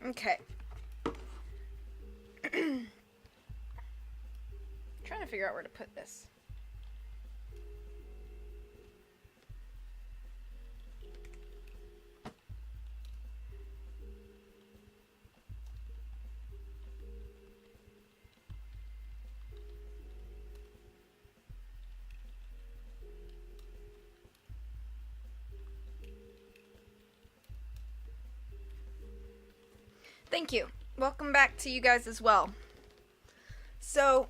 Okay. Trying to figure out where to put this. Thank you. Welcome back to you guys as well. So,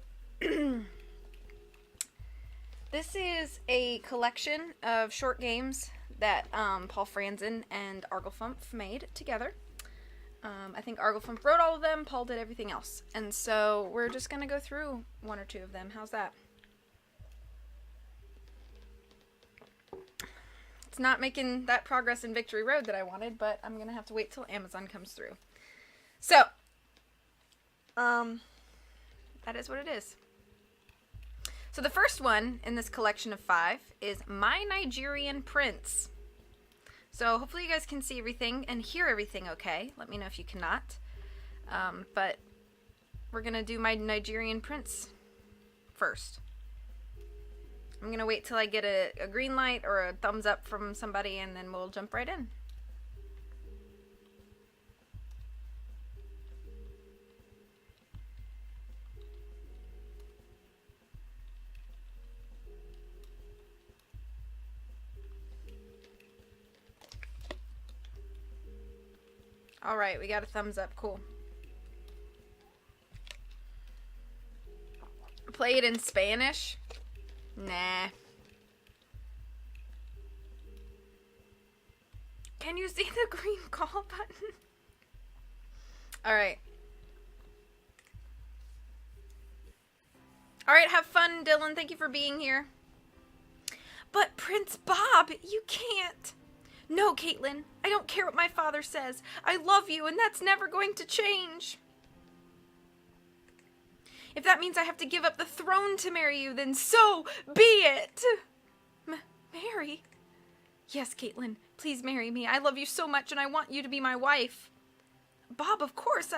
this is a collection of short games that Paul Franzen and Arglefump made together. I think Arglefump wrote all of them, Paul did everything else. And so we're just going to go through one or two of them. How's that? It's not making that progress in Victory Road that I wanted, but I'm going to have to wait till Amazon comes through. So, that is what it is. So the first one in this collection of 5 is My Nigerian Prince. So hopefully you guys can see everything and hear everything okay. Let me know if you cannot. But we're going to do My Nigerian Prince first. I'm going to wait till I get a green light or a thumbs up from somebody and then we'll jump right in. Alright, we got a thumbs up. Cool. Play it in Spanish? Nah. Can you see the green call button? Alright. Alright, have fun, Dylan. Thank you for being here. But Prince Bob, you can't. No, Caitlin, I don't care what my father says. I love you, and that's never going to change. If that means I have to give up the throne to marry you, then so be it. Marry? Yes, Caitlin, please marry me. I love you so much, and I want you to be my wife. Bob, of course,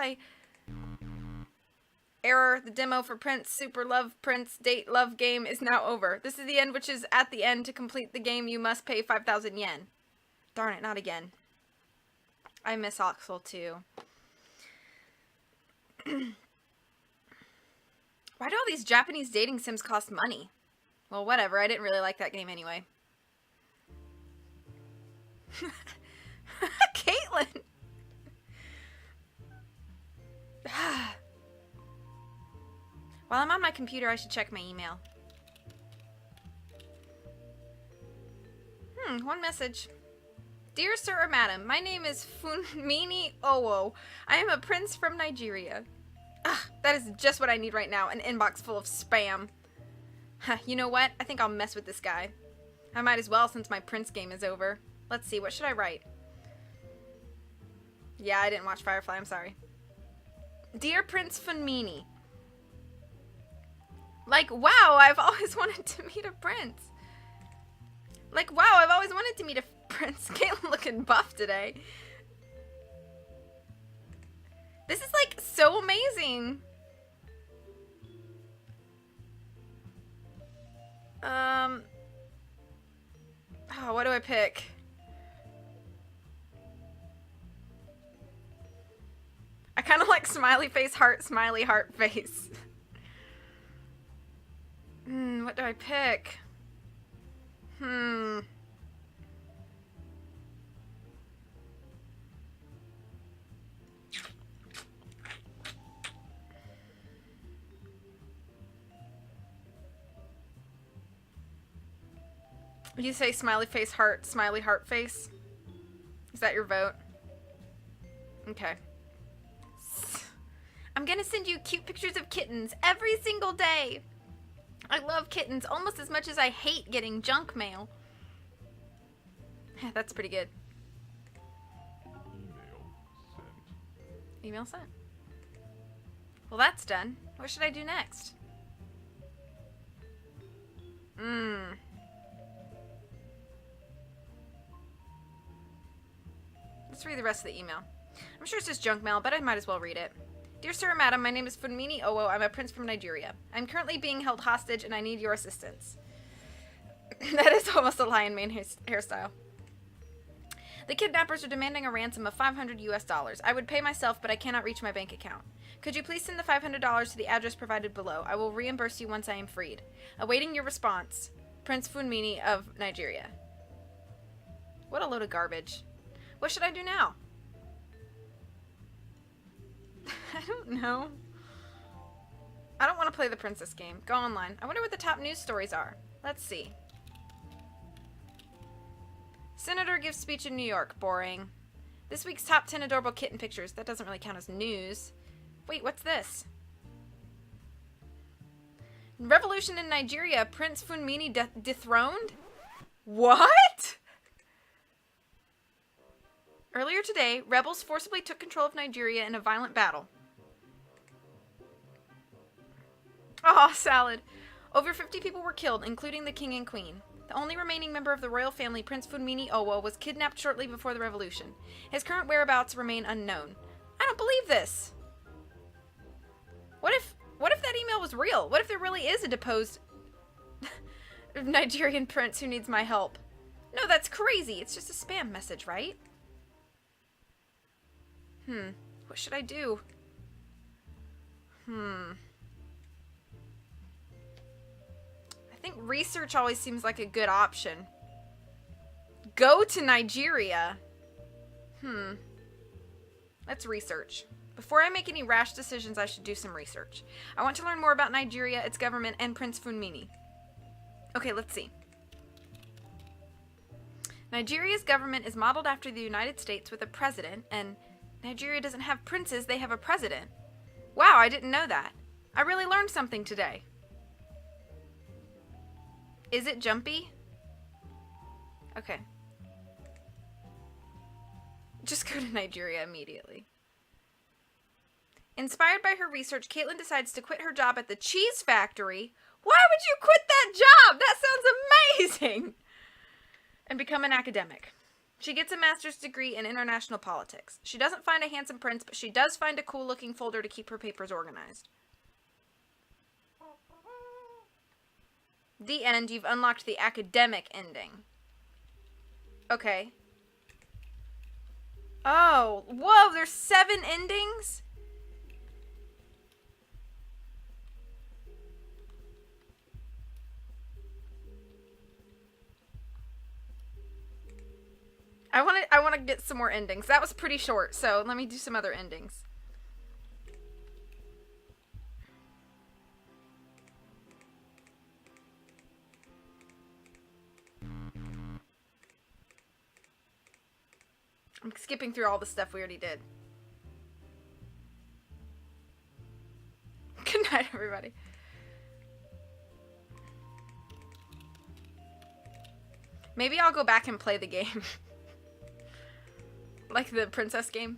Error, the demo for Prince Super Love Prince Date Love game is now over. This is the end, which is at the end. To complete the game, you must pay 5,000 yen. Darn it, not again. I miss Oxel too. Why do all these Japanese dating sims cost money? Well, whatever. I didn't really like that game anyway. Caitlin! While I'm on my computer, I should check my email. One message. Dear Sir or Madam, my name is Funmini Owo. I am a prince from Nigeria. That is just what I need right now, an inbox full of spam. You know what? I think I'll mess with this guy. I might as well since my prince game is over. Let's see, what should I write? Yeah, I didn't watch Firefly, I'm sorry. Dear Prince Funmini. Like, wow, I've always wanted to meet a prince. Like, wow, I've always wanted to meet a prince. Caitlin looking buff today. This is, like, so amazing. Oh, what do I pick? I kind of like smiley face, heart, smiley, heart face. What do I pick? You say smiley face, heart, smiley, heart face? Is that your vote? Okay. I'm gonna send you cute pictures of kittens every single day. I love kittens almost as much as I hate getting junk mail. That's pretty good. Email sent. Well, that's done. What should I do next? Let's read the rest of the email. I'm sure it's just junk mail, but I might as well read it. Dear Sir and Madam, my name is Funmini Owo. I'm a prince from Nigeria. I'm currently being held hostage and I need your assistance. That is almost a Lion Mane hairstyle. The kidnappers are demanding a ransom of $500 US. I would pay myself, but I cannot reach my bank account. Could you please send the $500 to the address provided below? I will reimburse you once I am freed. Awaiting your response, Prince Funmini of Nigeria. What a load of garbage. What should I do now? I don't know. I don't want to play the princess game. Go online. I wonder what the top news stories are. Let's see. Senator gives speech in New York. Boring. This week's top 10 adorable kitten pictures. That doesn't really count as news. Wait, what's this? Revolution in Nigeria. Prince Funmini dethroned? What? Earlier today, rebels forcibly took control of Nigeria in a violent battle. Oh, salad. Over 50 people were killed, including the king and queen. The only remaining member of the royal family, Prince Funmini Owo, was kidnapped shortly before the revolution. His current whereabouts remain unknown. I don't believe this. What if that email was real? What if there really is a deposed Nigerian prince who needs my help? No, that's crazy. It's just a spam message, right? What should I do? I think research always seems like a good option. Go to Nigeria. Let's research. Before I make any rash decisions, I should do some research. I want to learn more about Nigeria, its government, and Prince Funmini. Okay, let's see. Nigeria's government is modeled after the United States with a president, and Nigeria doesn't have princes, they have a president. Wow, I didn't know that. I really learned something today. Is it jumpy? Okay. Just go to Nigeria immediately. Inspired by her research, Caitlin decides to quit her job at the cheese factory. Why would you quit that job? That sounds amazing! And become an academic. She gets a master's degree in international politics. She doesn't find a handsome prince, but she does find a cool-looking folder to keep her papers organized. The end. You've unlocked the academic ending. Okay. Oh, whoa, there's 7 endings? I want to get some more endings. That was pretty short, so let me do some other endings. I'm skipping through all the stuff we already did. Good night, everybody. Maybe I'll go back and play the game. Like the princess game.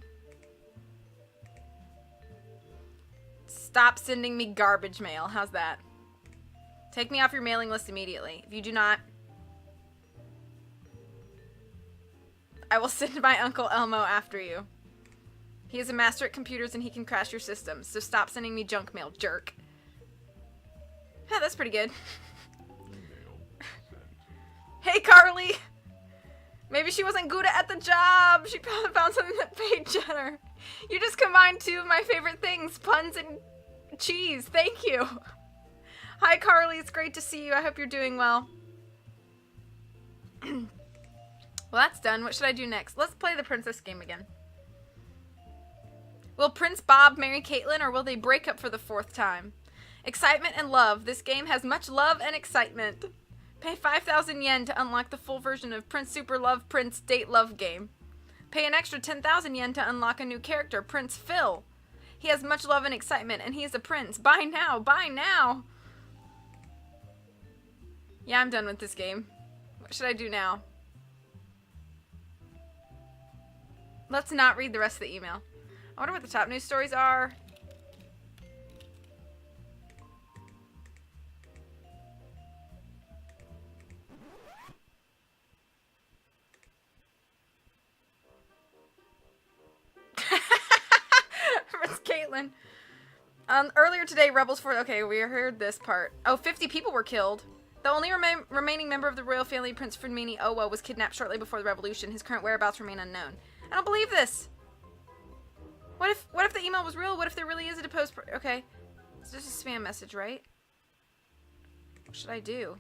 Stop sending me garbage mail. How's that? Take me off your mailing list immediately. If you do not, I will send my Uncle Elmo after you. He is a master at computers and he can crash your systems, so stop sending me junk mail, jerk. Yeah, that's pretty good. Hey, Carly! Maybe she wasn't good at the job. She found something that paid better. You just combined 2 of my favorite things, puns and cheese. Thank you. Hi, Carly. It's great to see you. I hope you're doing well. Well, that's done. What should I do next? Let's play the princess game again. Will Prince Bob marry Caitlin, or will they break up for the 4th time? Excitement and love. This game has much love and excitement. Pay 5,000 yen to unlock the full version of Prince Super Love Prince Date Love game. Pay an extra 10,000 yen to unlock a new character, Prince Phil. He has much love and excitement, and he is a prince. Buy now! Buy now! Yeah, I'm done with this game. What should I do now? Let's not read the rest of the email. I wonder what the top news stories are. Caitlin. Earlier today, rebels for... Okay, we heard this part. Oh, 50 people were killed. The only remaining member of the royal family, Prince Funmini Owa, was kidnapped shortly before the revolution. His current whereabouts remain unknown. I don't believe this. What if the email was real? What if there really is a deposed... Okay. It's just a spam message, right? What should I do?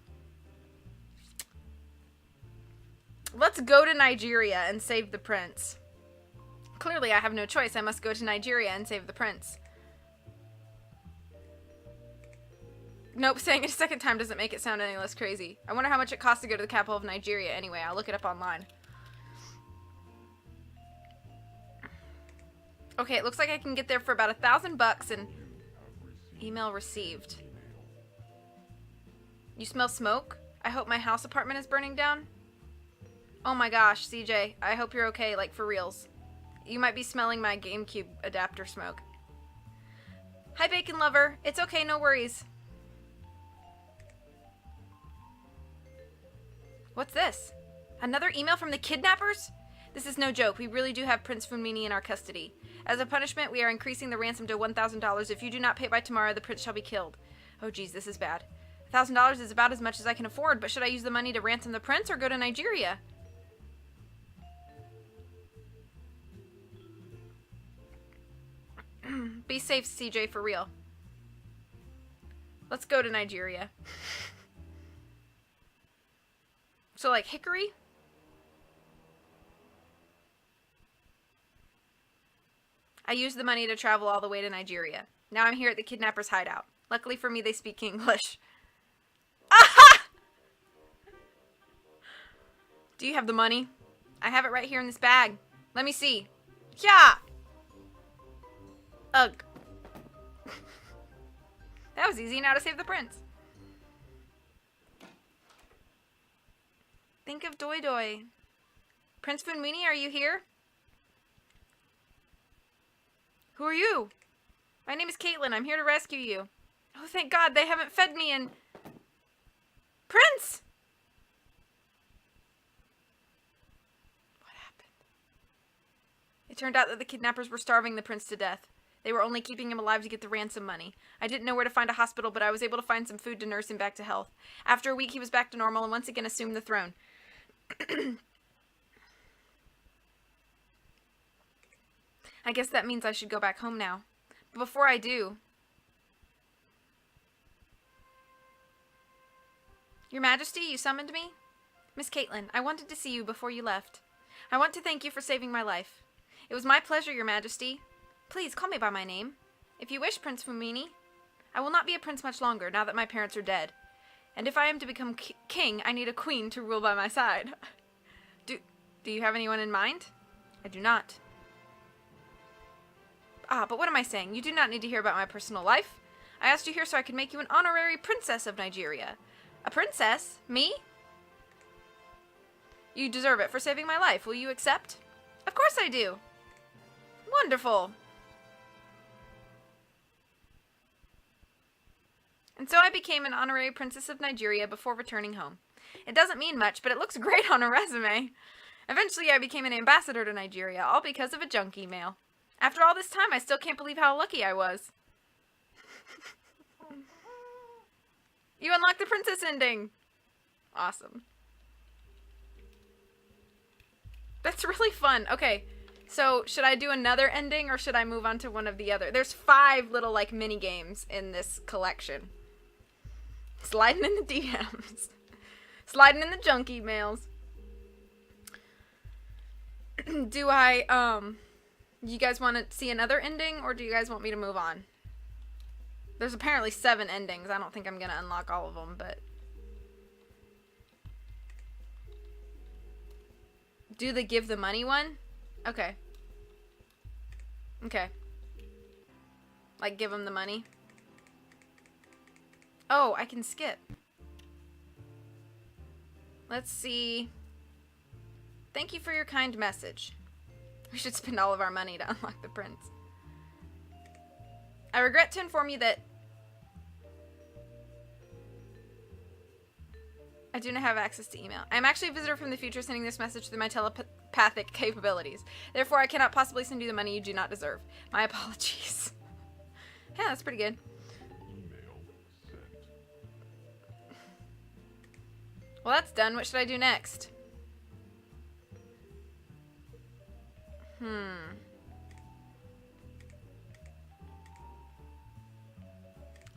Let's go to Nigeria and save the prince. Clearly, I have no choice. I must go to Nigeria and save the prince. Nope, saying it a second time doesn't make it sound any less crazy. I wonder how much it costs to go to the capital of Nigeria. Anyway, I'll look it up online. Okay, it looks like I can get there for about $1,000 and... Email received. You smell smoke? I hope my house apartment is burning down. Oh my gosh, CJ. I hope you're okay, like for reals. You might be smelling my GameCube adapter smoke. Hi, Bacon Lover. It's okay, no worries. What's this? Another email from the kidnappers? This is no joke. We really do have Prince Funmini in our custody. As a punishment, we are increasing the ransom to $1,000. If you do not pay by tomorrow, the prince shall be killed. Oh geez, this is bad. $1,000 is about as much as I can afford, but should I use the money to ransom the prince or go to Nigeria? Be safe, CJ, for real. Let's go to Nigeria. So, like, Hickory? I used the money to travel all the way to Nigeria. Now I'm here at the kidnapper's hideout. Luckily for me, they speak English. Aha! Do you have the money? I have it right here in this bag. Let me see. Yeah! Ugh. That was easy. Now to save the prince. Think of Doi Doi. Prince Funmini, are you here? Who are you? My name is Caitlin. I'm here to rescue you. Oh, thank God. They haven't fed me in... Prince! What happened? It turned out that the kidnappers were starving the prince to death. They were only keeping him alive to get the ransom money. I didn't know where to find a hospital, but I was able to find some food to nurse him back to health. After a week, he was back to normal and once again assumed the throne. I guess that means I should go back home now. But before I do... Your Majesty, you summoned me? Miss Caitlin, I wanted to see you before you left. I want to thank you for saving my life. It was my pleasure, Your Majesty. Please, call me by my name. If you wish, Prince Funmini. I will not be a prince much longer, now that my parents are dead. And if I am to become king, I need a queen to rule by my side. Do you have anyone in mind? I do not. Ah, but what am I saying? You do not need to hear about my personal life. I asked you here so I could make you an honorary princess of Nigeria. A princess? Me? You deserve it for saving my life. Will you accept? Of course I do. Wonderful. And so I became an honorary princess of Nigeria before returning home. It doesn't mean much, but it looks great on a resume. Eventually I became an ambassador to Nigeria, all because of a junk email. After all this time, I still can't believe how lucky I was. You unlocked the princess ending! Awesome. That's really fun. Okay, so should I do another ending or should I move on to one of the other? There's 5 little, like, mini games in this collection. Sliding in the DMs. Sliding in the junk emails. Do I, you guys want to see another ending, or do you guys want me to move on? There's apparently 7 endings. I don't think I'm going to unlock all of them, but... Do the give the money one? Okay. Okay. Like, give them the money? Oh, I can skip. Let's see. Thank you for your kind message. We should spend all of our money to unlock the prince. I regret to inform you that I do not have access to email. I am actually a visitor from the future sending this message through my telepathic capabilities. Therefore, I cannot possibly send you the money you do not deserve. My apologies. Yeah, that's pretty good. Email sent. Well, that's done. What should I do next?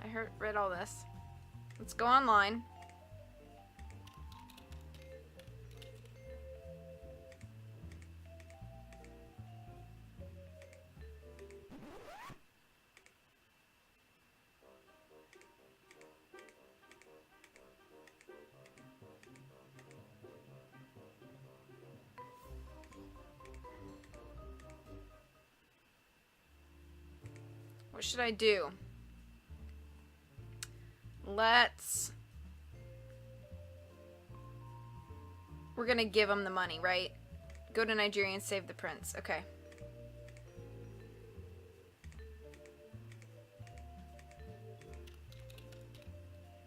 I read all this. Let's go online. What should I do? We're gonna give him the money, right? Go to Nigeria and save the prince. Okay.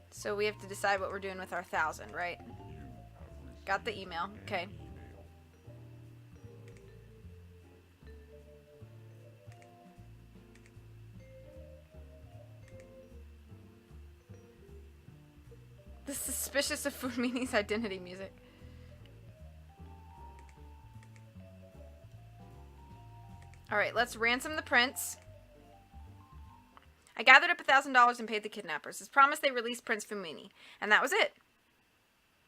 So we have to decide what we're doing with our 1,000, right? Got the email. Okay. The suspicious of food meaning's identity music. Alright, let's ransom the prince. I gathered up $1,000 and paid the kidnappers. As promised, they released Prince Fumini. And that was it.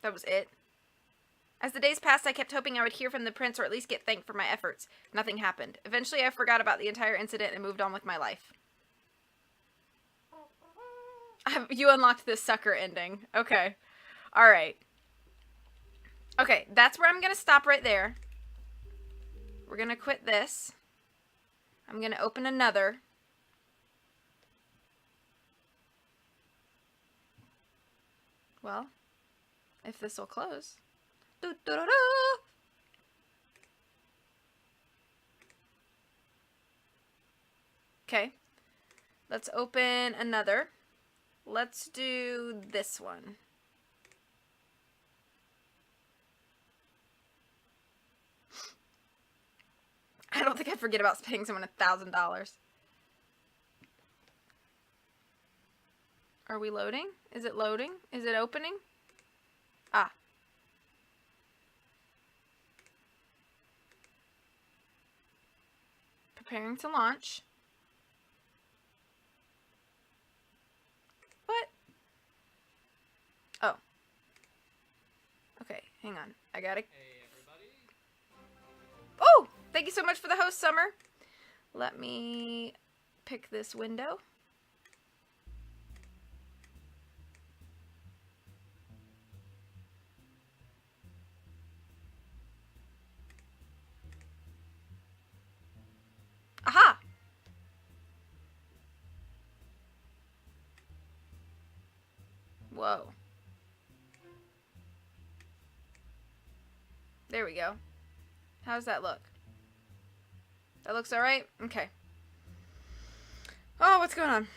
That was it. As the days passed, I kept hoping I would hear from the prince or at least get thanked for my efforts. Nothing happened. Eventually, I forgot about the entire incident and moved on with my life. You unlocked this sucker ending. Okay. Alright. Okay, that's where I'm going to stop right there. We're going to quit this. I'm going to open another. Well, if this will close. Okay. Let's open another. Let's do this one. I don't think I forget about paying someone $1,000. Are we loading? Is it loading? Is it opening? Ah. Preparing to launch. What? Oh. Okay, hang on. I gotta... Hey, everybody. Oh! Thank you so much for the host, Summer. Let me pick this window. Aha! Whoa. There we go. How does that look? That looks alright? Okay. Oh, what's going on?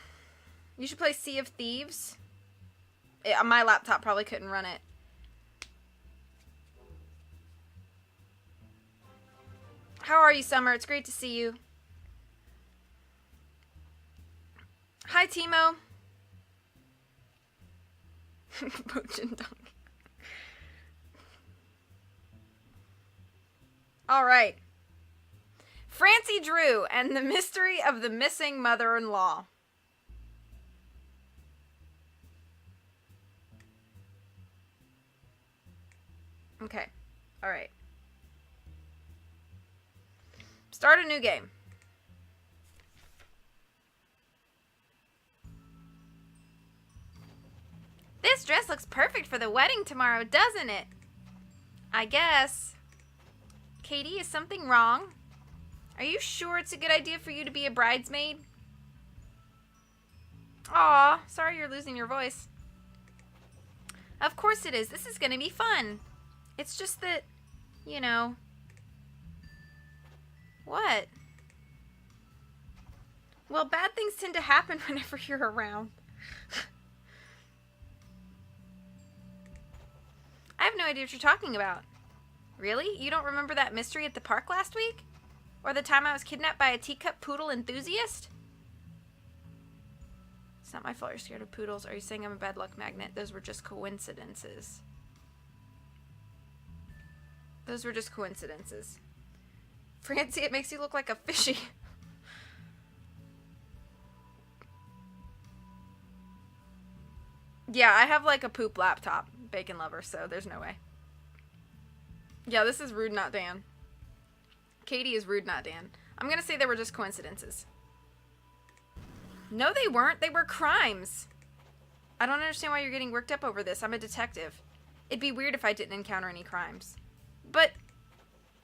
You should play Sea of Thieves. My laptop probably couldn't run it. How are you, Summer? It's great to see you. Hi, Timo. Booch and Donkey. Alright. Francy Droo and the Mystery of the Missing Mother-in-Law. Okay. Alright. Start a new game. This dress looks perfect for the wedding tomorrow, doesn't it? I guess. Katie, is something wrong? Are you sure it's a good idea for you to be a bridesmaid? Aw, sorry you're losing your voice. Of course it is. This is gonna be fun. It's just that, you know... What? Well, bad things tend to happen whenever you're around. I have no idea what you're talking about. Really? You don't remember that mystery at the park last week? Or the time I was kidnapped by a teacup poodle enthusiast? It's not my fault you're scared of poodles. Are you saying I'm a bad luck magnet? Those were just coincidences. Those were just coincidences. Francie, it makes you look like a fishy. Yeah, I have like a poop laptop, bacon lover, so there's no way. Yeah, this is rude, not Dan. Katie is rude, not Dan. I'm gonna say they were just coincidences. No, they weren't. They were crimes. I don't understand why you're getting worked up over this. I'm a detective. It'd be weird if I didn't encounter any crimes. But,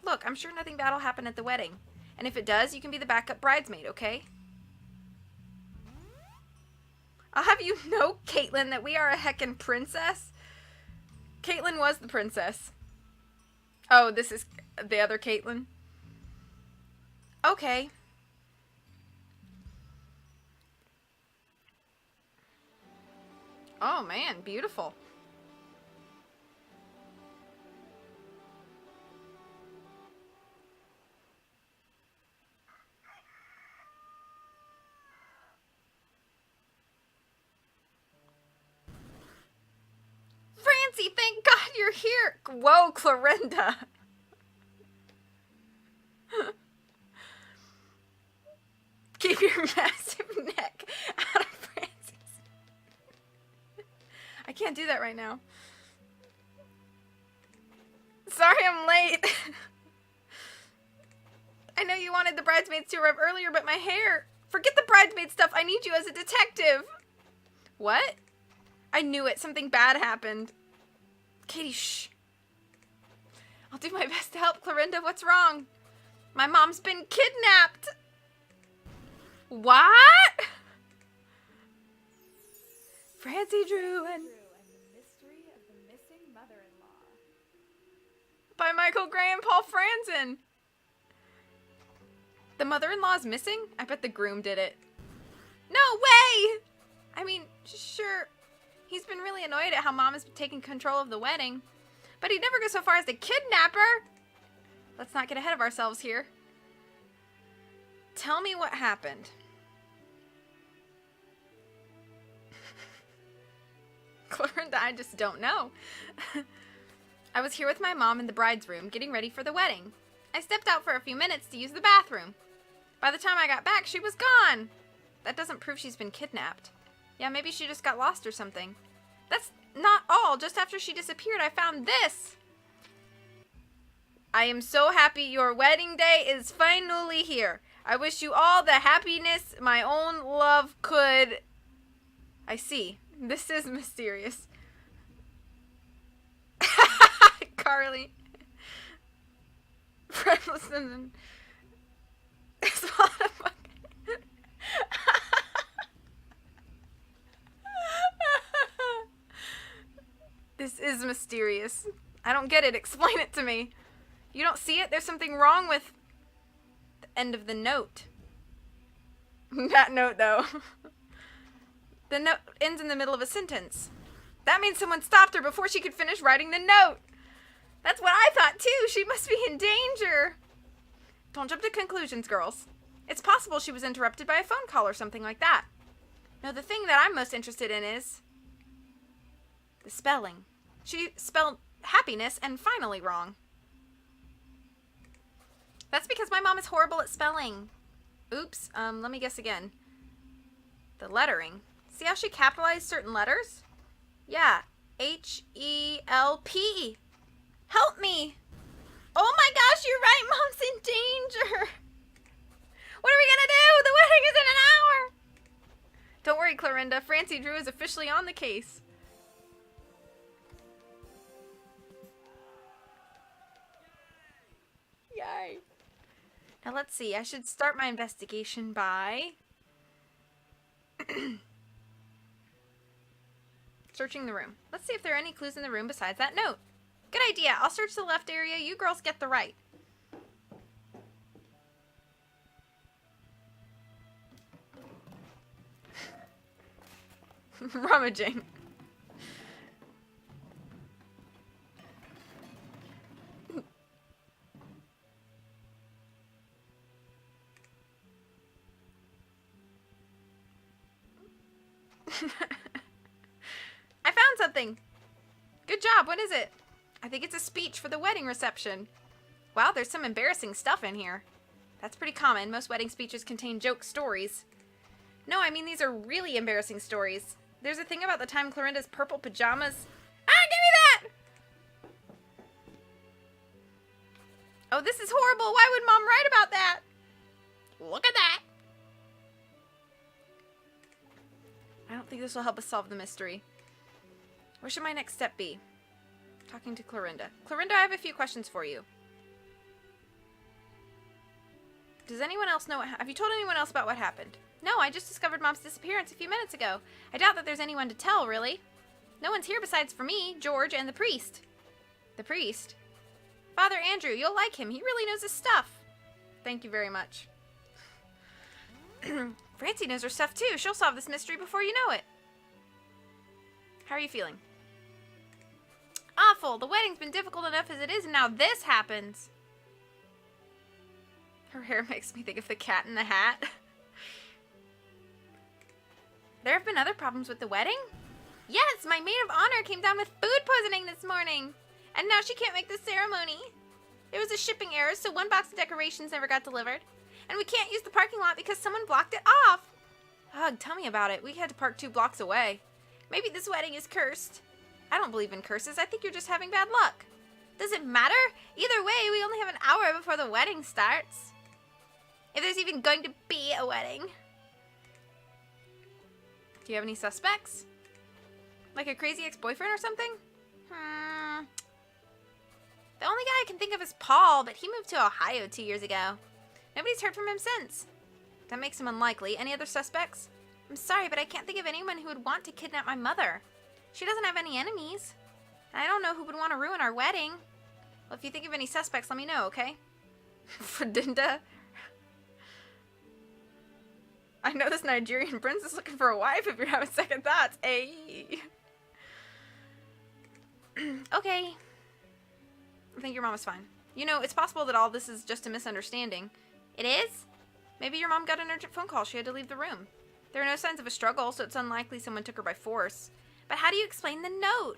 look, I'm sure nothing bad will happen at the wedding. And if it does, you can be the backup bridesmaid, okay? I'll have you know, Caitlin, that we are a heckin' princess. Caitlin was the princess. Oh, this is the other Caitlin? Okay. Oh, man, beautiful. Francie, thank God you're here. Whoa, Clorinda. Keep your massive neck out of Francie's. I can't do that right now. Sorry I'm late. I know you wanted the bridesmaids to arrive earlier, but my hair... Forget the bridesmaid stuff. I need you as a detective. What? I knew it. Something bad happened. Katie, shh. I'll do my best to help, Clorinda. What's wrong? My mom's been kidnapped. What? Francy Droo and the Mystery of the Missing Mother-in-Law. by Michael Gray and Paul Franzen. The mother-in-law is missing? I bet the groom did it. No way! I mean, sure, he's been really annoyed at how Mom is taking control of the wedding, but he'd never go so far as to kidnap her. Let's not get ahead of ourselves here. Tell me what happened. Clorinda, I just don't know. I was here with my mom in the bride's room, getting ready for the wedding. I stepped out for a few minutes to use the bathroom. By the time I got back, she was gone. That doesn't prove she's been kidnapped. Yeah, maybe she just got lost or something. That's not all. Just after she disappeared, I found this. I am so happy your wedding day is finally here. I wish you all the happiness my own love could... I see. This is mysterious. Carly. Fred listen. This is mysterious. I don't get it. Explain it to me. You don't see it? There's something wrong with the end of the note. That note, though. The note ends in the middle of a sentence. That means someone stopped her before she could finish writing the note. That's what I thought, too. She must be in danger. Don't jump to conclusions, girls. It's possible she was interrupted by a phone call or something like that. No, the thing that I'm most interested in is the spelling. She spelled happiness and finally wrong. That's because my mom is horrible at spelling. Oops, let me guess again. The lettering. See how she capitalized certain letters? Yeah, H-E-L-P. Help me! Oh my gosh, you're right, Mom's in danger! What are we gonna do? The wedding is in an hour! Don't worry, Clorinda. Francy Droo is officially on the case. Yay! Now let's see, I should start my investigation by... searching the room. Let's see if there are any clues in the room besides that note. Good idea. I'll search the left area. You girls get the right. Rummaging. I found something. Good job. What is it? I think it's a speech for the wedding reception. Wow, there's some embarrassing stuff in here. That's pretty common. Most wedding speeches contain joke stories. No, I mean these are really embarrassing stories. There's a thing about the time Clorinda's purple pajamas... Ah, give me that! Oh, this is horrible. Why would Mom write about that? Look at that. I don't think this will help us solve the mystery. What should my next step be? Talking to Clorinda. Clorinda, I have a few questions for you. Does anyone else know have you told anyone else about what happened? No, I just discovered Mom's disappearance a few minutes ago. I doubt that there's anyone to tell, really. No one's here besides for me, George, and the priest. The priest? Father Andrew, you'll like him. He really knows his stuff. Thank you very much. Francy knows her stuff too. She'll solve this mystery before you know it. How are you feeling? Awful. The wedding's been difficult enough as it is, and now this happens. Her hair makes me think of the Cat in the Hat. There have been other problems with the wedding? Yes, my maid of honor came down with food poisoning this morning. And now she can't make the ceremony. There was a shipping error, so one box of decorations never got delivered. And we can't use the parking lot because someone blocked it off. Ugh, tell me about it. We had to park 2 blocks away. Maybe this wedding is cursed. I don't believe in curses. I think you're just having bad luck. Does it matter? Either way, we only have an hour before the wedding starts. If there's even going to be a wedding. Do you have any suspects? Like a crazy ex-boyfriend or something? The only guy I can think of is Paul, but he moved to Ohio 2 years ago. Nobody's heard from him since. That makes him unlikely. Any other suspects? I'm sorry, but I can't think of anyone who would want to kidnap my mother. She doesn't have any enemies. And I don't know who would want to ruin our wedding. Well, if you think of any suspects, let me know, okay? Fredinda? I know this Nigerian prince is looking for a wife if you're having second thoughts. Ayy. Okay. I think your mom is fine. You know, it's possible that all this is just a misunderstanding. It is? Maybe your mom got an urgent phone call. She had to leave the room. There are no signs of a struggle, so it's unlikely someone took her by force. But how do you explain the note?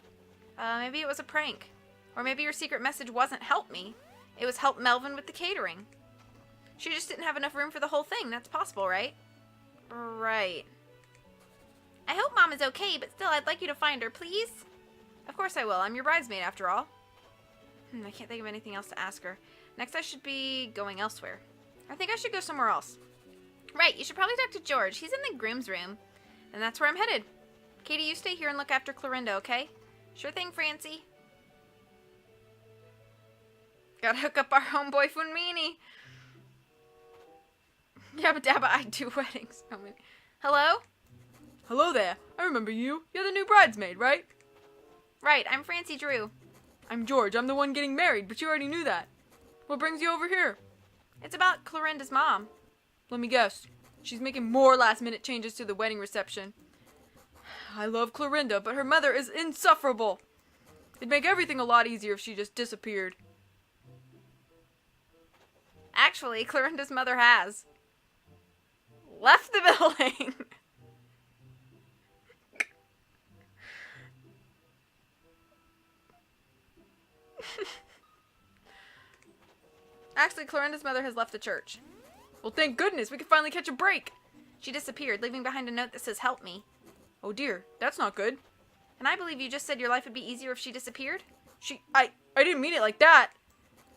Maybe it was a prank. Or maybe your secret message wasn't help me. It was help Melvin with the catering. She just didn't have enough room for the whole thing. That's possible, right? Right. I hope Mom is okay, but still, I'd like you to find her, please? Of course I will. I'm your bridesmaid, after all. I can't think of anything else to ask her. Next, I should be going elsewhere. I think I should go somewhere else. Right, you should probably talk to George. He's in the groom's room. And that's where I'm headed. Katie, you stay here and look after Clorinda, okay? Sure thing, Francie. Gotta hook up our homeboy Funmini. Yabba dabba, I do weddings. Oh, hello? Hello there. I remember you. You're the new bridesmaid, right? Right, I'm Francy Droo. I'm George. I'm the one getting married, but you already knew that. What brings you over here? It's about Clorinda's mom. Let me guess. She's making more last-minute changes to the wedding reception. I love Clorinda, but her mother is insufferable. It'd make everything a lot easier if she just disappeared. Actually, Clorinda's mother has left the building. Actually, Clorinda's mother has left the church. Well, thank goodness. We could finally catch a break. She disappeared, leaving behind a note that says, "Help me." Oh dear, that's not good. And I believe you just said your life would be easier if she disappeared? I didn't mean it like that.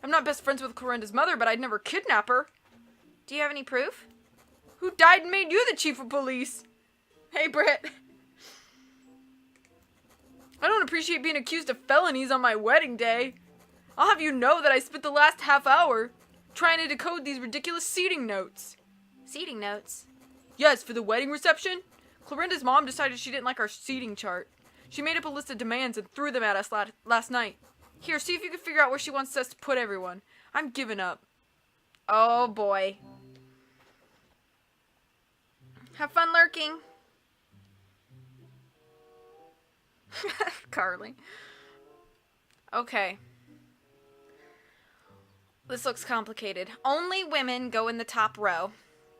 I'm not best friends with Clorinda's mother, but I'd never kidnap her. Do you have any proof? Who died and made you the chief of police? Hey, Britt. I don't appreciate being accused of felonies on my wedding day. I'll have you know that I spent the last half hour trying to decode these ridiculous seating notes. Seating notes? Yes, for the wedding reception. Clorinda's mom decided she didn't like our seating chart. She made up a list of demands and threw them at us last night. Here, see if you can figure out where she wants us to put everyone. I'm giving up. Oh, boy. Have fun lurking. Carly. Okay. This looks complicated. Only women go in the top row.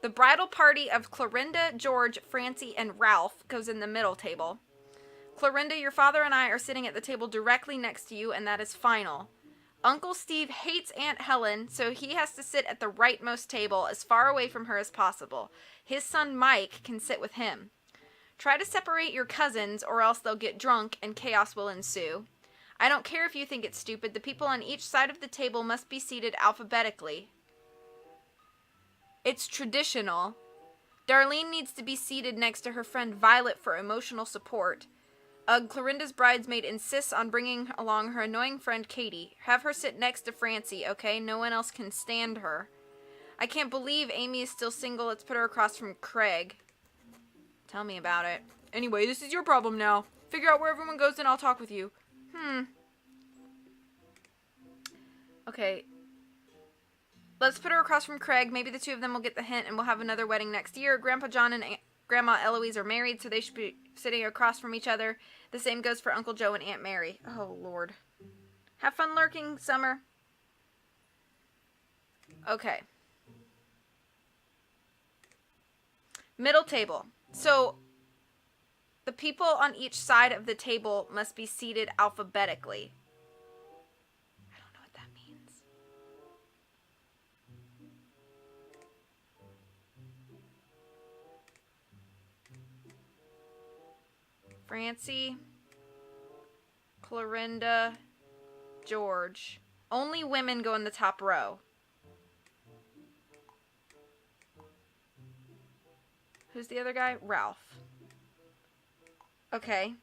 The bridal party of Clorinda, George, Francie, and Ralph goes in the middle table. Clorinda, your father and I are sitting at the table directly next to you, and that is final. Uncle Steve hates Aunt Helen, so he has to sit at the rightmost table as far away from her as possible. His son Mike can sit with him. Try to separate your cousins, or else they'll get drunk and chaos will ensue. I don't care if you think it's stupid. The people on each side of the table must be seated alphabetically. It's traditional. Darlene needs to be seated next to her friend Violet for emotional support. Clorinda's bridesmaid insists on bringing along her annoying friend Katie. Have her sit next to Francie, okay? No one else can stand her. I can't believe Amy is still single. Let's put her across from Craig. Tell me about it. Anyway, this is your problem now. Figure out where everyone goes and I'll talk with you. Okay. Let's put her across from Craig. Maybe the two of them will get the hint and we'll have another wedding next year. Grandpa John and Grandma Eloise are married, so they should be sitting across from each other. The same goes for Uncle Joe and Aunt Mary. Oh, Lord. Have fun lurking, Summer. Okay. Middle table. So, the people on each side of the table must be seated alphabetically. I don't know what that means. Francie, Clorinda, George. Only women go in the top row. Who's the other guy? Ralph. Okay.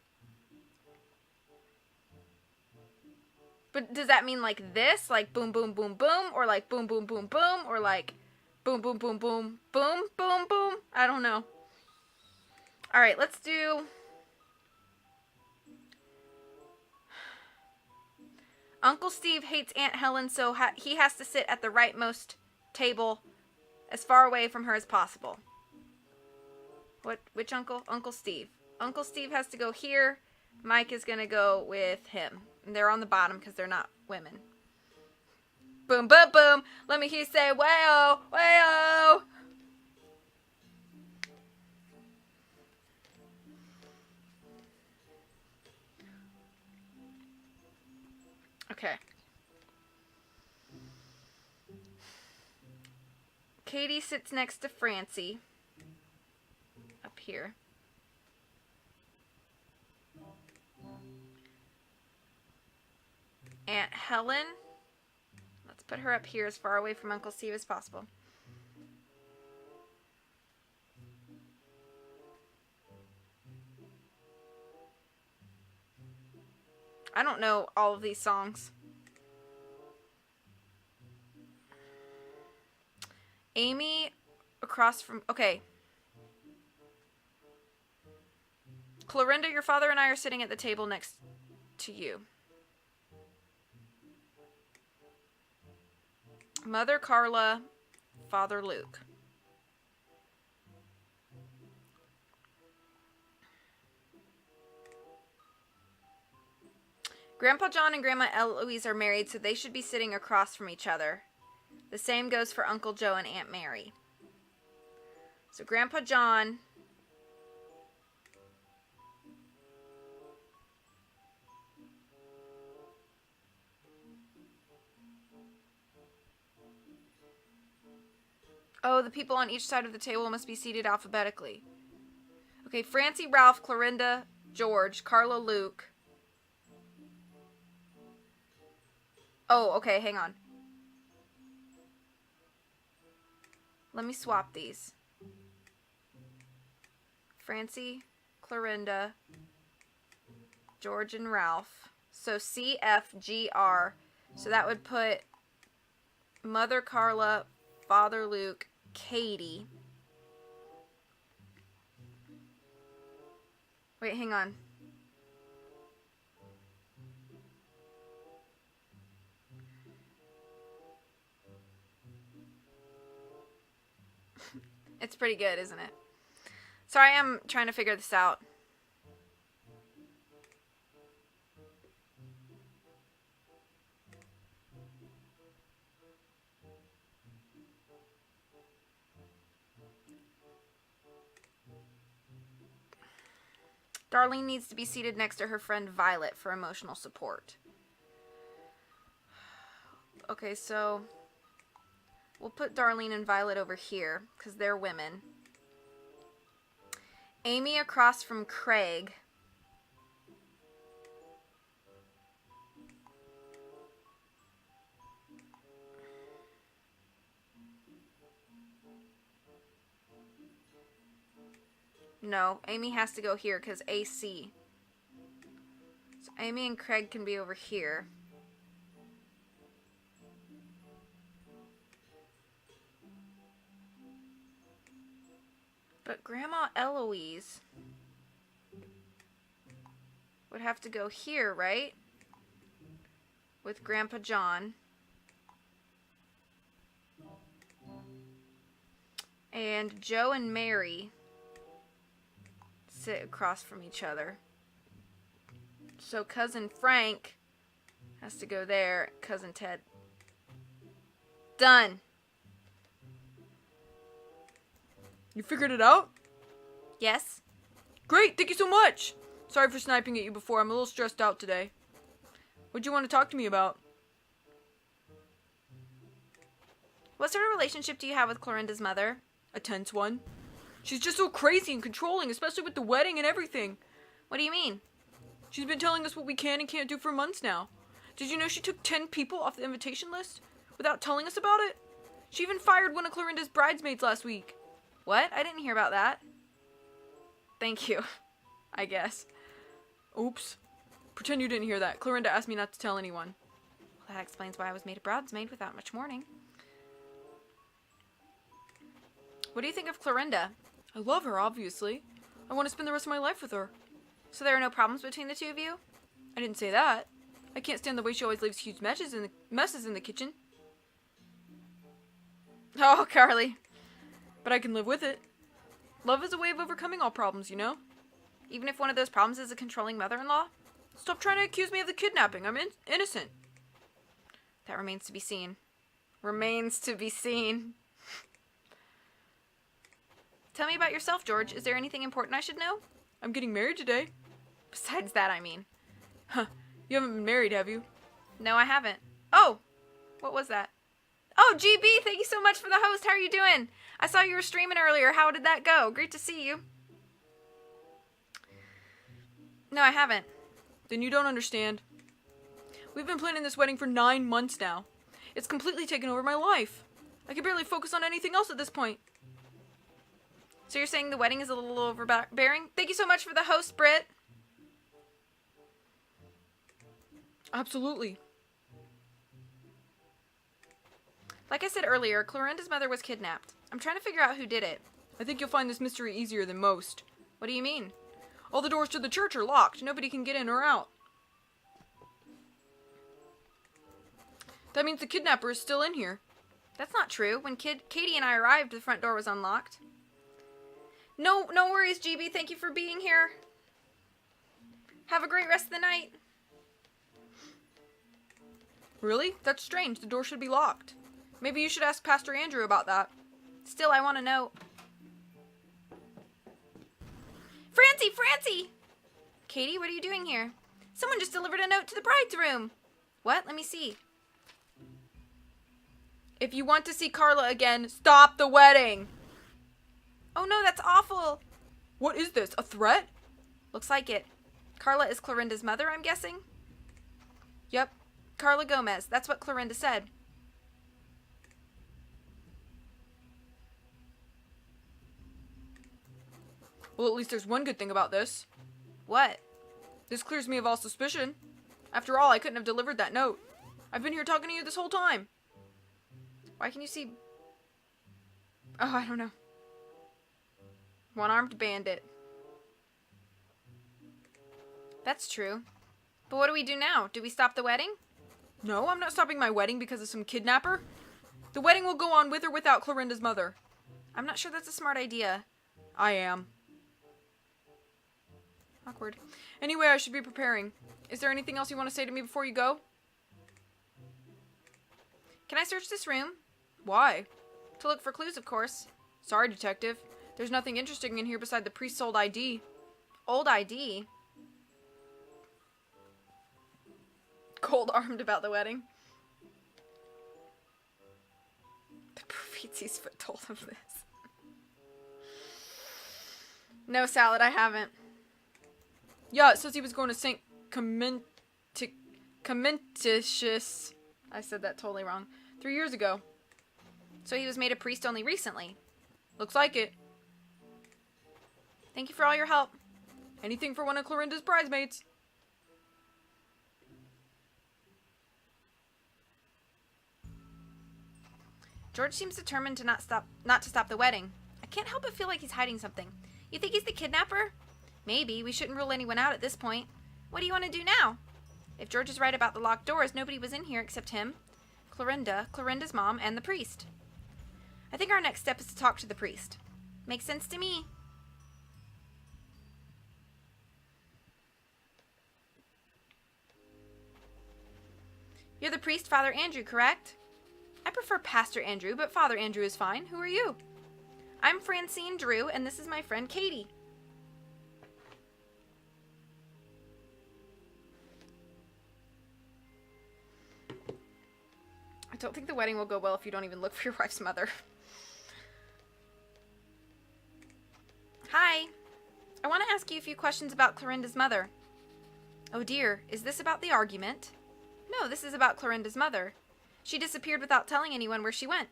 But does that mean like this? Like boom, boom, boom, boom? Or like boom, boom, boom, boom? Or like boom, boom, boom, boom, boom, boom, boom? I don't know. Alright, let's do... Uncle Steve hates Aunt Helen, so he has to sit at the rightmost table as far away from her as possible. Which uncle? Uncle Steve. Uncle Steve has to go here. Mike is going to go with him. And they're on the bottom because they're not women. Boom, boom, boom. Let me hear you say, way-oh, way-oh. Okay. Katie sits next to Francie. Up here. Aunt Helen. Let's put her up here as far away from Uncle Steve as possible. I don't know all of these songs. Amy across from... Okay. Clorinda, your father and I are sitting at the table next to you. Mother Carla, Father Luke. Grandpa John and Grandma Eloise are married, so they should be sitting across from each other. The same goes for Uncle Joe and Aunt Mary. So Grandpa John... Oh, the people on each side of the table must be seated alphabetically. Okay, Francie, Ralph, Clorinda, George, Carla, Luke. Oh, okay, hang on. Let me swap these. Francie, Clorinda, George, and Ralph. So C, F, G, R. So that would put Mother Carla, Father Luke, Katie. Wait, hang on. It's pretty good, isn't it? Sorry, I'm trying to figure this out. Darlene needs to be seated next to her friend Violet for emotional support. Okay, so we'll put Darlene and Violet over here because they're women. Amy across from Craig. No, Amy has to go here because AC. So Amy and Craig can be over here. But Grandma Eloise would have to go here, right? With Grandpa John. And Joe and Mary sit across from each other. So Cousin Frank has to go there. Cousin Ted. Done. You figured it out? Yes? Great, thank you so much! Sorry for sniping at you before, I'm a little stressed out today. What'd you want to talk to me about? What sort of relationship do you have with Clorinda's mother? A tense one. She's just so crazy and controlling, especially with the wedding and everything. What do you mean? She's been telling us what we can and can't do for months now. Did you know she took 10 people off the invitation list without telling us about it? She even fired one of Clorinda's bridesmaids last week. What? I didn't hear about that. Thank you, I guess. Oops. Pretend you didn't hear that. Clorinda asked me not to tell anyone. Well, that explains why I was made a bridesmaid without much warning. What do you think of Clorinda? I love her, obviously. I want to spend the rest of my life with her. So there are no problems between the two of you? I didn't say that. I can't stand the way she always leaves huge messes in the kitchen. Oh, Carly. But I can live with it. Love is a way of overcoming all problems, you know? Even if one of those problems is a controlling mother-in-law? Stop trying to accuse me of the kidnapping. I'm innocent. That remains to be seen. Remains to be seen. Tell me about yourself, George. Is there anything important I should know? I'm getting married today. Besides that, I mean. Huh. You haven't been married, have you? No, I haven't. Oh! What was that? Oh, GB, thank you so much for the host. How are you doing? I saw you were streaming earlier. How did that go? Great to see you. No, I haven't. Then you don't understand. We've been planning this wedding for 9 months now. It's completely taken over my life. I can barely focus on anything else at this point. So you're saying the wedding is a little overbearing? Thank you so much for the host, Britt. Absolutely. Like I said earlier, Clorinda's mother was kidnapped. I'm trying to figure out who did it. I think you'll find this mystery easier than most. What do you mean? All the doors to the church are locked. Nobody can get in or out. That means the kidnapper is still in here. That's not true. When Katie and I arrived, the front door was unlocked. No worries, GB. Thank you for being here. Have a great rest of the night. Really? That's strange. The door should be locked. Maybe you should ask Pastor Andrew about that. Still, I want to know. Francie! Katie, what are you doing here? Someone just delivered a note to the bride's room. What? Let me see. If you want to see Carla again, stop the wedding! Oh no, that's awful. What is this? A threat? Looks like it. Carla is Clorinda's mother, I'm guessing? Yep. Carla Gomez. That's what Clorinda said. Well, at least there's one good thing about this. What? This clears me of all suspicion. After all, I couldn't have delivered that note. I've been here talking to you this whole time. Why can you see... Oh, I don't know. One-armed bandit. That's true. But what do we do now? Do we stop the wedding? No, I'm not stopping my wedding because of some kidnapper. The wedding will go on with or without Clorinda's mother. I'm not sure that's a smart idea. I am. Awkward. Anyway, I should be preparing. Is there anything else you want to say to me before you go? Can I search this room? Why? To look for clues, of course. Sorry, detective. There's nothing interesting in here beside the priest's old ID. Old ID. Cold-armed about the wedding. The Profeetsy's foot told him this. No, Salad, I haven't. Yeah, it says he was going to St. Commentitious. I said that totally wrong. 3 years ago. So he was made a priest only recently. Looks like it. Thank you for all your help. Anything for one of Clorinda's bridesmaids. George seems determined to not to stop the wedding. I can't help but feel like he's hiding something. You think he's the kidnapper? Maybe. We shouldn't rule anyone out at this point. What do you want to do now? If George is right about the locked doors, nobody was in here except him, Clorinda's mom, and the priest. I think our next step is to talk to the priest. Makes sense to me. You're the priest, Father Andrew, correct? I prefer Pastor Andrew, but Father Andrew is fine. Who are you? I'm Francy Droo, and this is my friend Katie. I don't think the wedding will go well if you don't even look for your wife's mother. Hi. I want to ask you a few questions about Clorinda's mother. Oh dear, is this about the argument? No, this is about Clorinda's mother. She disappeared without telling anyone where she went.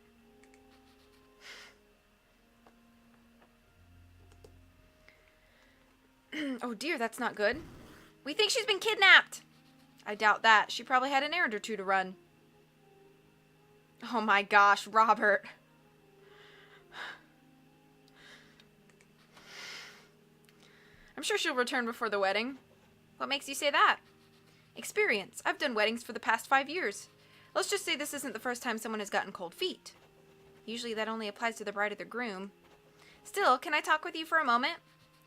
Oh dear, that's not good. We think she's been kidnapped. I doubt that. She probably had an errand or two to run. Oh my gosh, Robert. I'm sure she'll return before the wedding. What makes you say that? Experience. I've done weddings for the past 5 years. Let's just say this isn't the first time someone has gotten cold feet. Usually that only applies to the bride or the groom. Still, can I talk with you for a moment?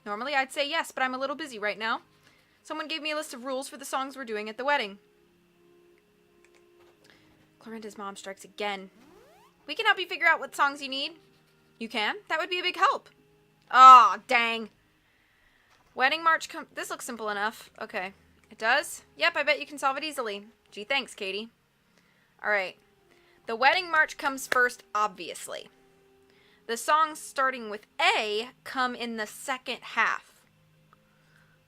Normally I'd say yes, but I'm a little busy right now. Someone gave me a list of rules for the songs we're doing at the wedding. Clorinda's mom strikes again. We can help you figure out what songs you need. You can? That would be a big help. Aw, dang. Wedding march this looks simple enough. Okay. It does? Yep, I bet you can solve it easily. Gee, thanks, Katie. Alright. The wedding march comes first, obviously. The songs starting with A come in the second half.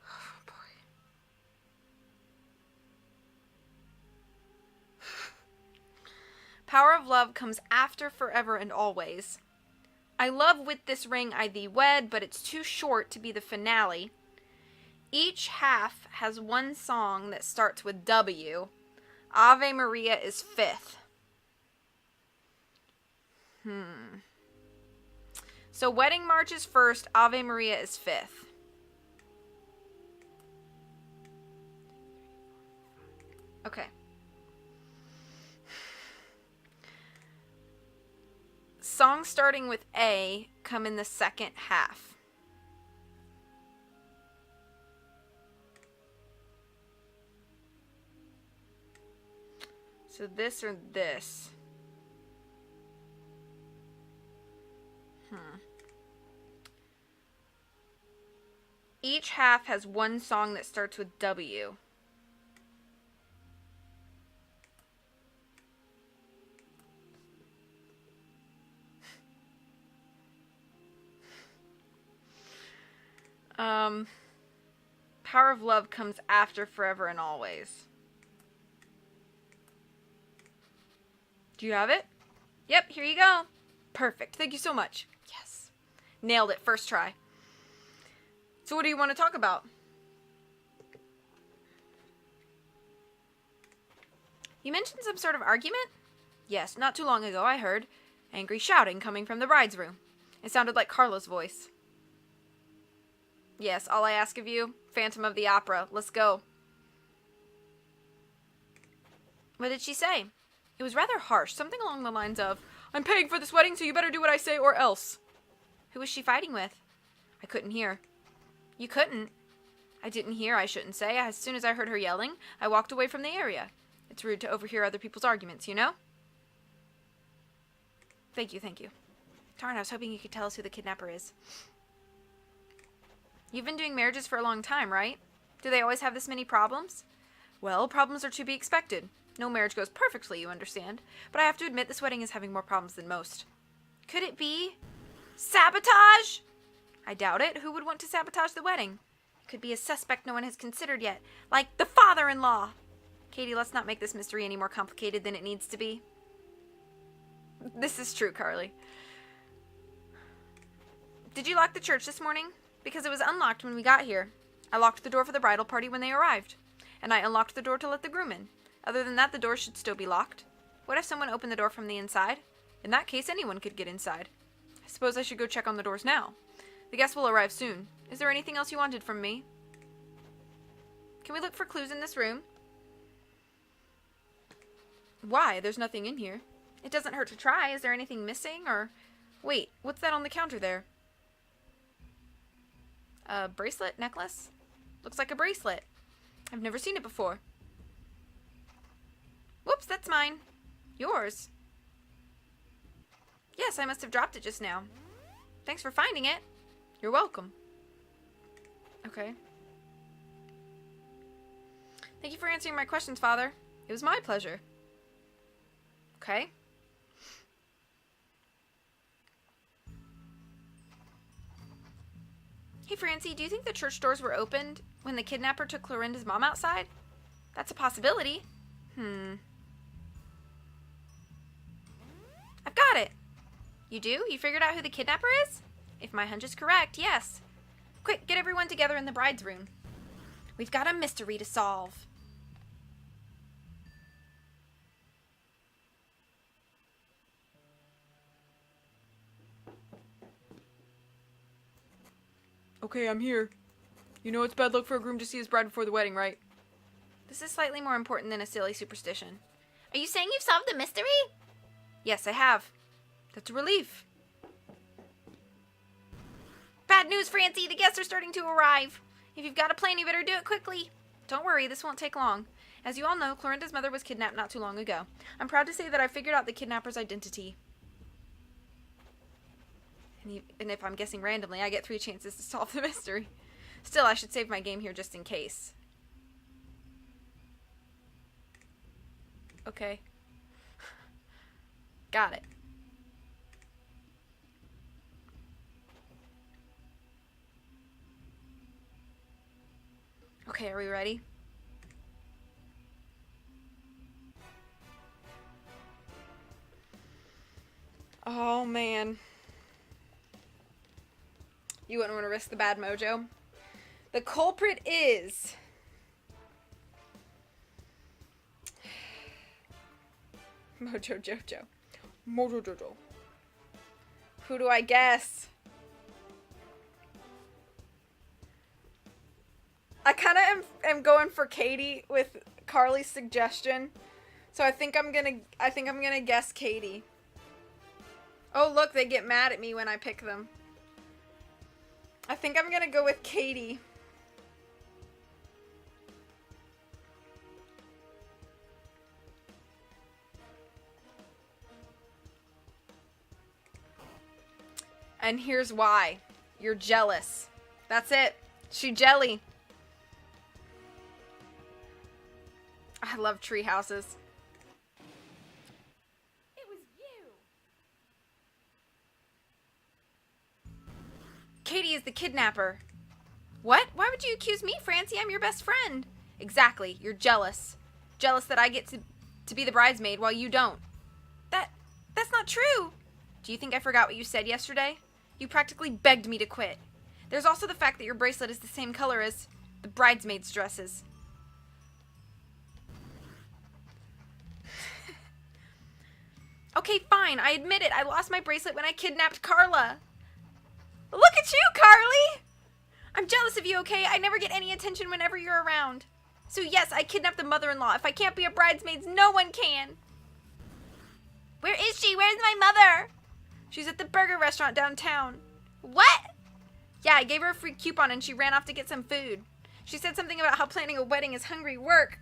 Oh, boy. Power of Love comes after Forever and Always. I love With This Ring I Thee Wed, but it's too short to be the finale. Each half has one song that starts with W. Ave Maria is fifth. So Wedding March is first, Ave Maria is fifth. Okay. Songs starting with A come in the second half. So this or this? Each half has one song that starts with W. Power of Love comes after Forever and Always. Do you have it? Yep, here you go. Perfect. Thank you so much. Yes. Nailed it. First try. So what do you want to talk about? You mentioned some sort of argument? Yes, not too long ago I heard angry shouting coming from the bride's room. It sounded like Carla's voice. Yes, all I ask of you, Phantom of the Opera. Let's go. What did she say? It was rather harsh, something along the lines of, I'm paying for this wedding, so you better do what I say or else. Who was she fighting with? I couldn't hear. You couldn't? I didn't hear, I shouldn't say. As soon as I heard her yelling, I walked away from the area. It's rude to overhear other people's arguments, you know? Thank you, thank you. Darn, I was hoping you could tell us who the kidnapper is. You've been doing marriages for a long time, right? Do they always have this many problems? Well, problems are to be expected. No marriage goes perfectly, you understand. But I have to admit this wedding is having more problems than most. Could it be sabotage? I doubt it. Who would want to sabotage the wedding? It could be a suspect no one has considered yet, like the father-in-law. Katie, let's not make this mystery any more complicated than it needs to be. This is true, Carly. Did you lock the church this morning? Because it was unlocked when we got here. I locked the door for the bridal party when they arrived. And I unlocked the door to let the groom in. Other than that, the door should still be locked. What if someone opened the door from the inside? In that case, anyone could get inside. I suppose I should go check on the doors now. The guests will arrive soon. Is there anything else you wanted from me? Can we look for clues in this room? Why? There's nothing in here. It doesn't hurt to try. Is there anything missing, or... Wait, what's that on the counter there? A bracelet? Necklace? Looks like a bracelet. I've never seen it before. Whoops, that's mine. Yours. Yes, I must have dropped it just now. Thanks for finding it. You're welcome. Okay. Thank you for answering my questions, Father. It was my pleasure. Okay. Hey, Francie, do you think the church doors were opened when the kidnapper took Clorinda's mom outside? That's a possibility. I've got it. You do? You figured out who the kidnapper is? If my hunch is correct, yes. Quick, get everyone together in the bride's room. We've got a mystery to solve. Okay, I'm here. You know it's bad luck for a groom to see his bride before the wedding, right? This is slightly more important than a silly superstition. Are you saying you've solved the mystery? Yes, I have. That's a relief. Bad news, Francie. The guests are starting to arrive. If you've got a plan, you better do it quickly. Don't worry, this won't take long. As you all know, Clorinda's mother was kidnapped not too long ago. I'm proud to say that I figured out the kidnapper's identity. And if I'm guessing randomly, I get 3 chances to solve the mystery. Still, I should save my game here just in case. Okay. Got it. Okay, are we ready? Oh, man. You wouldn't want to risk the bad mojo. The culprit is... Mojo Jojo. Mojo Jojo. Who do I guess? I kind of am going for Katie with Carly's suggestion. So I think I'm gonna guess Katie. Oh, look, they get mad at me when I pick them. I think I'm gonna go with Katie. And here's why. You're jealous. That's it. She jelly. I love tree houses. It was you. Katie is the kidnapper. What? Why would you accuse me, Francie? I'm your best friend. Exactly. You're jealous. Jealous that I get to be the bridesmaid while you don't. That's not true. Do you think I forgot what you said yesterday? You practically begged me to quit. There's also the fact that your bracelet is the same color as the bridesmaids' dresses. Okay, fine. I admit it. I lost my bracelet when I kidnapped Carla. Look at you, Carly! I'm jealous of you, okay? I never get any attention whenever you're around. So yes, I kidnapped the mother-in-law. If I can't be a bridesmaid, no one can. Where is she? Where's my mother? She's at the burger restaurant downtown. What? Yeah, I gave her a free coupon and she ran off to get some food. She said something about how planning a wedding is hungry work.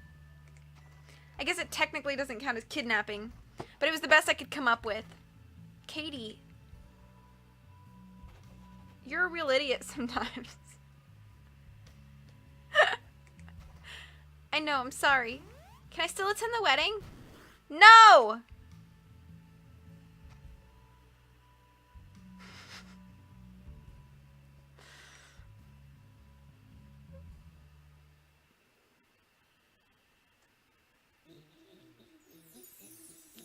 I guess it technically doesn't count as kidnapping, but it was the best I could come up with. Katie, you're a real idiot sometimes. I know, I'm sorry. Can I still attend the wedding? No!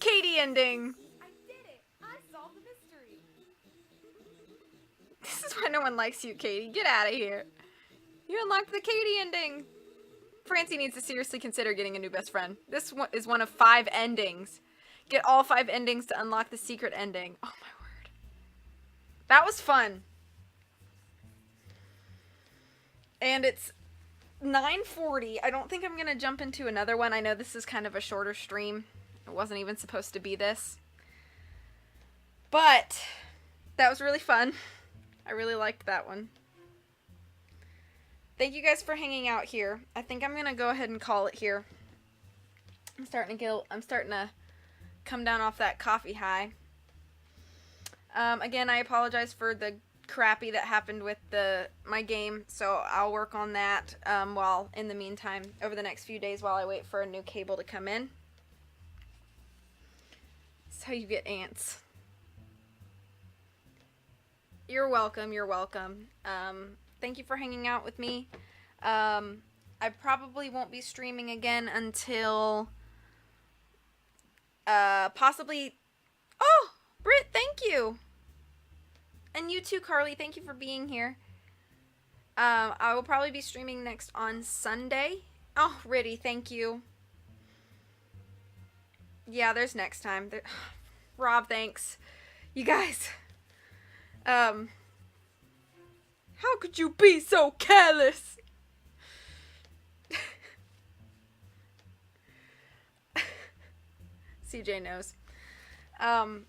Katie ending. I did it! I solved the mystery! This is why no one likes you, Katie. Get out of here. You unlocked the Katie ending. Francie needs to seriously consider getting a new best friend. This one is one of 5 endings. Get all 5 endings to unlock the secret ending. Oh my word. That was fun. And it's 9:40. I don't think I'm going to jump into another one. I know this is kind of a shorter stream. It wasn't even supposed to be this. But that was really fun. I really liked that one. Thank you guys for hanging out here. I think I'm going to go ahead and call it here. I'm starting to come down off that coffee high. Again, I apologize for the crappy that happened with my game, so I'll work on that while in the meantime over the next few days while I wait for a new cable to come in. That's how you get ants. You're welcome. You're welcome. Thank you for hanging out with me. I probably won't be streaming again until possibly. Oh, Britt, thank you. And you too, Carly. Thank you for being here. I will probably be streaming next on Sunday. Oh, Riddy, thank you. Yeah, there's next time. Rob, thanks. You guys. How could you be so careless? CJ knows. Oh,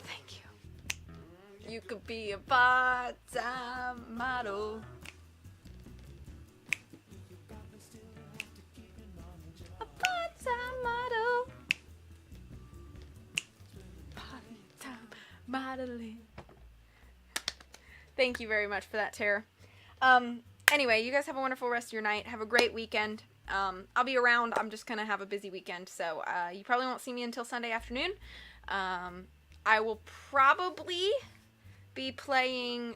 thank you. You could be a part-time model. A part-time model. Part-time modeling. Thank you very much for that, Tara. Anyway, you guys have a wonderful rest of your night. Have a great weekend. I'll be around. I'm just going to have a busy weekend, so you probably won't see me until Sunday afternoon. I will probably be playing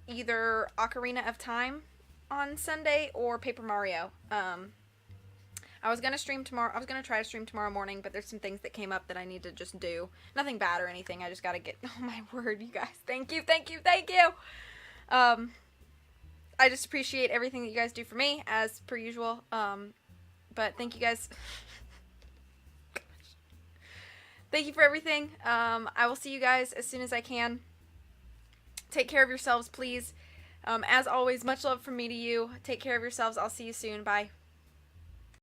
either Ocarina of Time on Sunday or Paper Mario. I was going to stream tomorrow. I was going to try to stream tomorrow morning, but there's some things that came up that I need to just do. Nothing bad or anything. I just got to get... Oh, my word, you guys. Thank you, thank you, thank you. I just appreciate everything that you guys do for me, as per usual. But thank you guys. Thank you for everything. I will see you guys as soon as I can. Take care of yourselves, please. As always, much love from me to you. Take care of yourselves. I'll see you soon. Bye.